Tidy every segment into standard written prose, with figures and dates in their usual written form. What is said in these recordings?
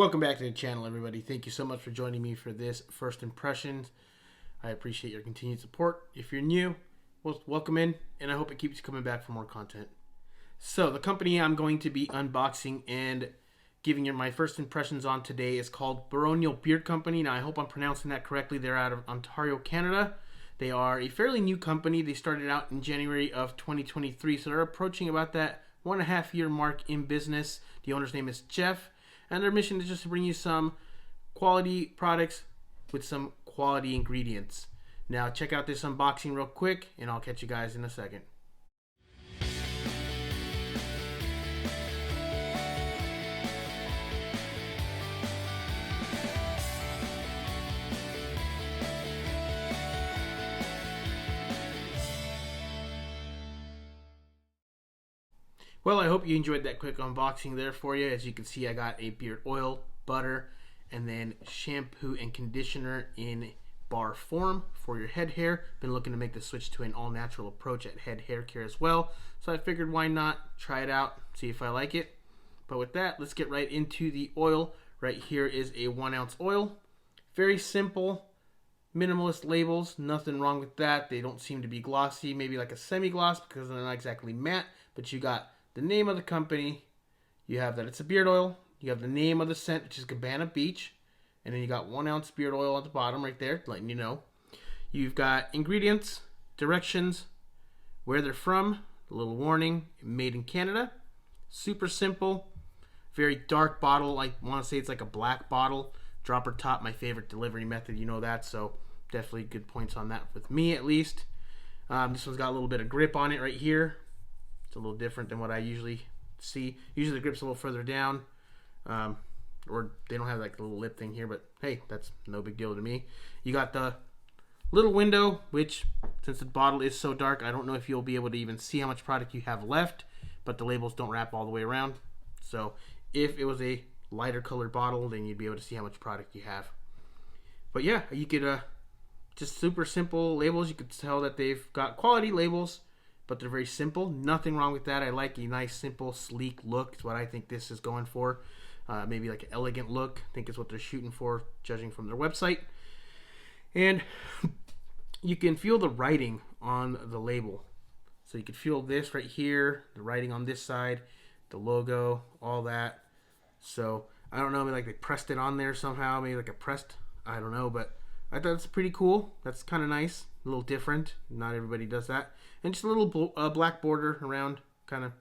Welcome back to the channel, everybody. Thank you so much for joining me for this first impressions. I appreciate your continued support. If you're new, well, welcome in, and I hope it keeps you coming back for more content. So the company I'm going to be unboxing and giving you my first impressions on today is called Baronial Beard Company. Now, I hope I'm pronouncing that correctly. They're out of Ontario, Canada. They are a fairly new company. They started out in January of 2023, so they're approaching about that 1.5 year mark in business. The owner's name is Jeff, and their mission is just to bring you some quality products with some quality ingredients. Now, check out this unboxing real quick, and I'll catch you guys in a second. Well, I hope you enjoyed that quick unboxing there for you. As you can see, I got a beard oil, butter, and then shampoo and conditioner in bar form for your head hair. Been looking to make the switch to an all-natural approach at head hair care as well. So I figured why not try it out, see if I like it. But with that, let's get right into the oil. Right here is a 1 ounce oil. Very simple, minimalist labels. Nothing wrong with that. They don't seem to be glossy, maybe like a semi-gloss because they're not exactly matte. But you got the name of the company, you have that it's a beard oil, you have the name of the scent, which is Cabana Beach, and then you got 1 ounce beard oil at the bottom right there, letting you know. You've got ingredients, directions, where they're from, a little warning, made in Canada. Super simple, very dark bottle. I want to say it's like a black bottle. Dropper top, my favorite delivery method, you know that, so definitely good points on that with me at least. This one's got a little bit of grip on it right here. It's a little different than what I usually see. Usually the grip's a little further down, or they don't have like the little lip thing here, but hey, that's no big deal to me. You got the little window, which since the bottle is so dark, I don't know if you'll be able to even see how much product you have left, but the labels don't wrap all the way around. So if it was a lighter colored bottle, then you'd be able to see how much product you have. But yeah, you could just super simple labels. You could tell that they've got quality labels, but they're very simple. Nothing wrong with that. I like a nice, simple, sleek look. It's what I think this is going for. Maybe like an elegant look. I think it's what they're shooting for, judging from their website. And you can feel the writing on the label. So you can feel this right here, the writing on this side, the logo, all that. So I don't know, maybe like they pressed it on there somehow. Maybe like a pressed, I don't know, but I thought it's pretty cool. That's kind of nice, a little different. Not everybody does that. And just a little black border around, kind of,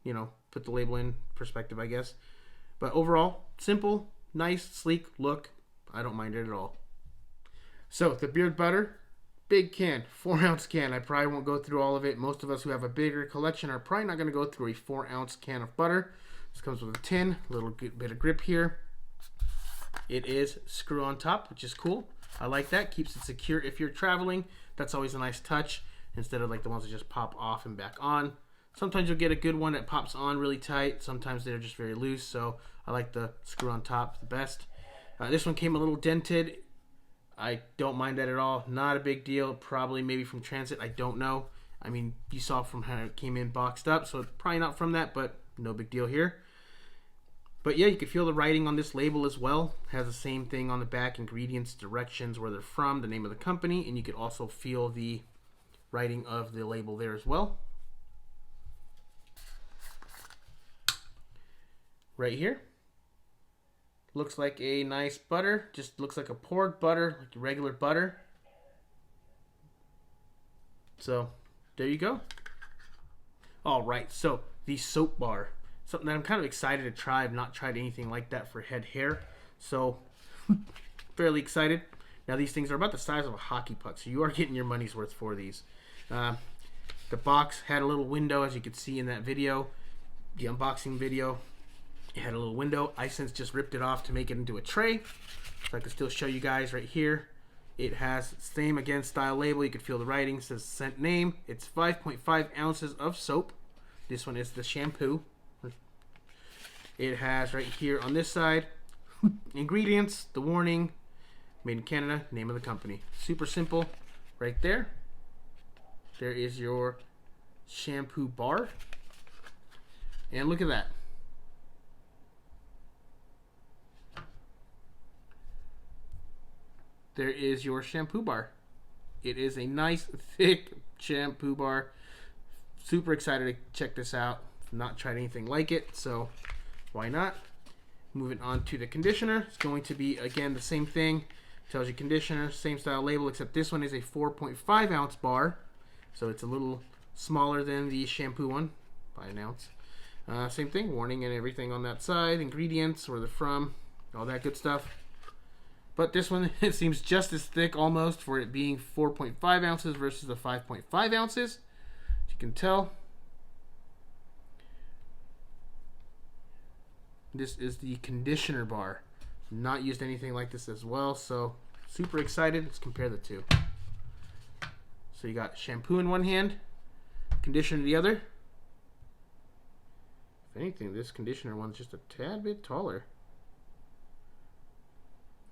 you know, put the label in perspective, I guess. But overall, simple, nice, sleek look. I don't mind it at all. So the beard butter, big can, 4 ounce can. I probably won't go through all of it. Most of us who have a bigger collection are probably not going to go through a 4 ounce can of butter. This comes with a tin, a little bit of grip here. It is screw on top, which is cool. I like that. Keeps it secure if you're traveling. That's always a nice touch, instead of like the ones that just pop off and back on. Sometimes you'll get a good one that pops on really tight. Sometimes they're just very loose, so I like the screw on top the best. This one came a little dented. I don't mind that at all. Not a big deal. Probably maybe from transit. I don't know. I mean, you saw from how it came in boxed up, so it's probably not from that, but no big deal here. But yeah, you can feel the writing on this label as well. It has the same thing on the back, ingredients, directions, where they're from, the name of the company, and you can also feel the writing of the label there as well. Right here. Looks like a nice butter. Just looks like a poured butter, like regular butter. So, there you go. Alright, so the soap bar. Something that I'm kind of excited to try. I've not tried anything like that for head hair. So, fairly excited. Now, these things are about the size of a hockey puck, so you are getting your money's worth for these. The box had a little window, as you could see in that video, the unboxing video. It had a little window. I since just ripped it off to make it into a tray, so I can still show you guys right here. It has same again style label. You can feel the writing. It says scent name. It's 5.5 ounces of soap. This one is the shampoo. It has right here on this side ingredients, the warning, made in Canada, name of the company. Super simple. Right there. There is your shampoo bar. And look at that. there is your shampoo bar. It is a nice, thick shampoo bar. Super excited to check this out. Not tried anything like it, so why not? Moving on to the conditioner. It's going to be, again, the same thing. Tells you conditioner, same style label, except this one is a 4.5 ounce bar. So it's a little smaller than the shampoo one by an ounce. Same thing, warning and everything on that side, ingredients, where they're from, all that good stuff. But this one, it seems just as thick almost for it being 4.5 ounces versus the 5.5 ounces. As you can tell, this is the conditioner bar. Not used anything like this as well, so super excited. Let's compare the two. So you got shampoo in one hand, conditioner in the other. If anything, this conditioner one's just a tad bit taller.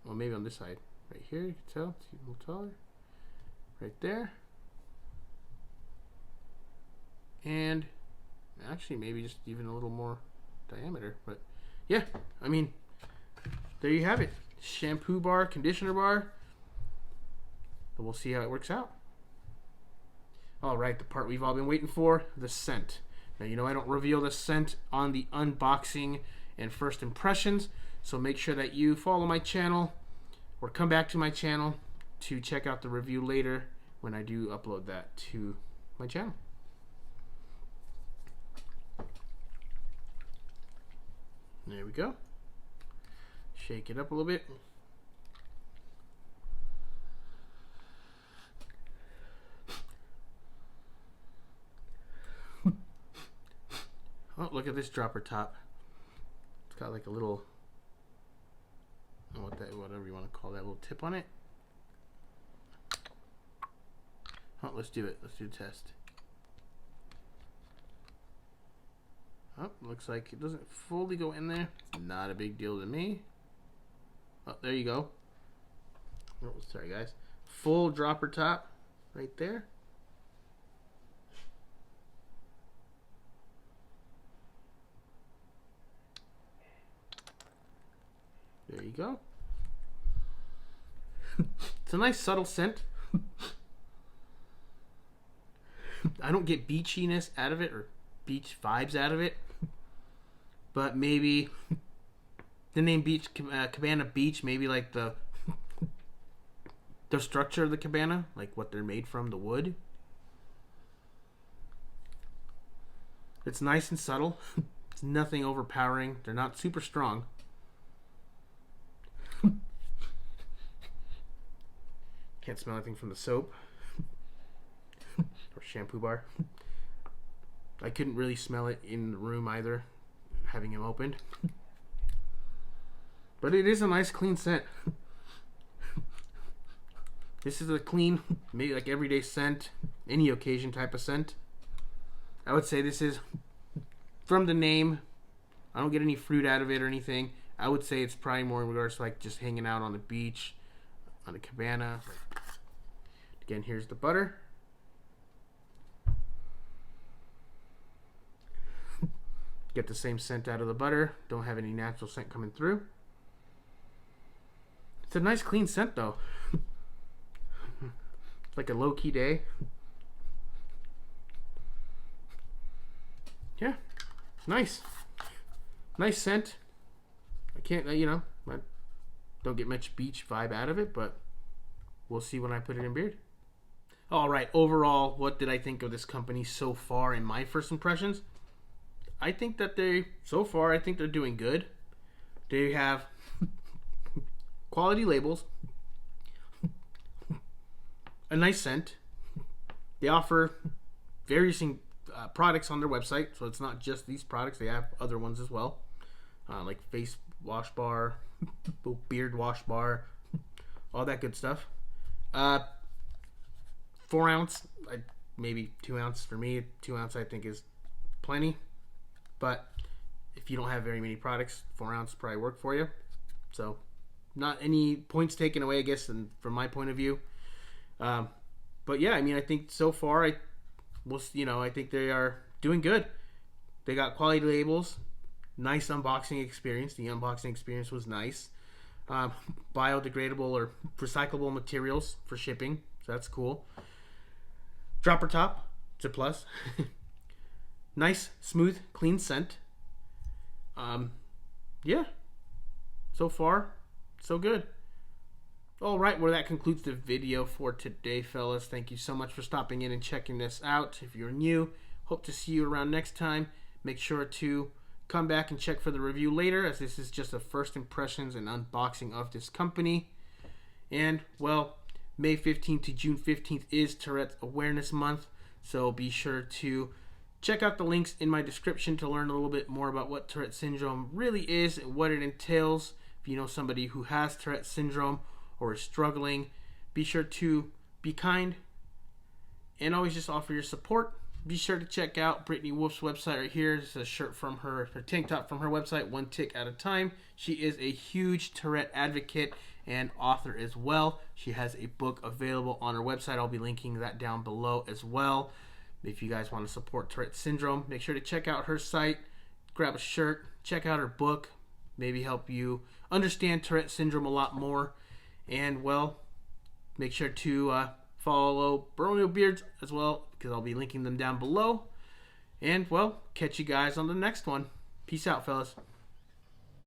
Well, maybe on this side. Right here, you can tell it's a little taller. Right there. And actually maybe just even a little more diameter. But yeah, I mean, there you have it. Shampoo bar, conditioner bar. But we'll see how it works out. All right, the part we've all been waiting for, the scent. Now, you know I don't reveal the scent on the unboxing and first impressions, so make sure that you follow my channel or come back to my channel to check out the review later when I do upload that to my channel. There we go. Shake it up a little bit. Oh, look at this dropper top. It's got like a little, whatever you want to call that, little tip on it. Oh, let's do it. Let's do the test. Oh, looks like it doesn't fully go in there. Not a big deal to me. Oh, there you go. Oh, sorry guys. Full dropper top right there. There you go. It's a nice subtle scent. I don't get beachiness out of it or beach vibes out of it. But maybe the name beach, cabana beach, maybe like the structure of the cabana, like what they're made from, the wood. It's nice and subtle. It's nothing overpowering. They're not super strong. Can't smell anything from the soap or shampoo bar. I couldn't really smell it in the room either, having him opened. But it is a nice clean scent. This is a clean, maybe like everyday scent, any occasion type of scent. I would say this is, from the name, I don't get any fruit out of it or anything. I would say it's probably more in regards to like just hanging out on the beach, on the cabana. Again, here's the butter. Get the same scent out of the butter. Don't have any natural scent coming through. It's a nice clean scent though. It's like a low-key day. Yeah, nice. Nice scent. I can't, I don't get much beach vibe out of it, but we'll see when I put it in beard. All right, overall, what did I think of this company so far in my first impressions? I think that so far, I think they're doing good. They have quality labels, a nice scent. They offer various products on their website, so it's not just these products. They have other ones as well, like face wash bar, beard wash bar, all that good stuff. 4 ounce, maybe 2 ounce for me. 2 ounce I think is plenty, but if you don't have very many products, 4 ounce probably work for you. So not any points taken away, I guess, from my point of view. But yeah, I mean, I think so far, I think they are doing good. They got quality labels, nice unboxing experience. The unboxing experience was nice. um, biodegradable or recyclable materials for shipping. So that's cool. Dropper top, it's a plus. Nice, smooth, clean scent. Yeah, so far, so good. All right, well, that concludes the video for today, fellas. Thank you so much for stopping in and checking this out. If you're new, hope to see you around next time. Make sure to come back and check for the review later, as this is just a first impressions and unboxing of this company. And, well, May 15th to June 15th is Tourette's Awareness Month, so be sure to check out the links in my description to learn a little bit more about what Tourette syndrome really is and what it entails. If you know somebody who has Tourette syndrome or is struggling, be sure to be kind and always just offer your support. Be sure to check out Brittany Wolf's website right here. It's a shirt from her tank top from her website, One Tick at a Time. She is a huge Tourette advocate and author as well. She has a book available on her website. I'll be linking that down below as well. If you guys want to support Tourette syndrome, make sure to check out her site, grab a shirt, check out her book, maybe help you understand Tourette syndrome a lot more. And, well, make sure to follow Baronial Beards as well, because I'll be linking them down below. And, well, catch you guys on the next one. Peace out, fellas.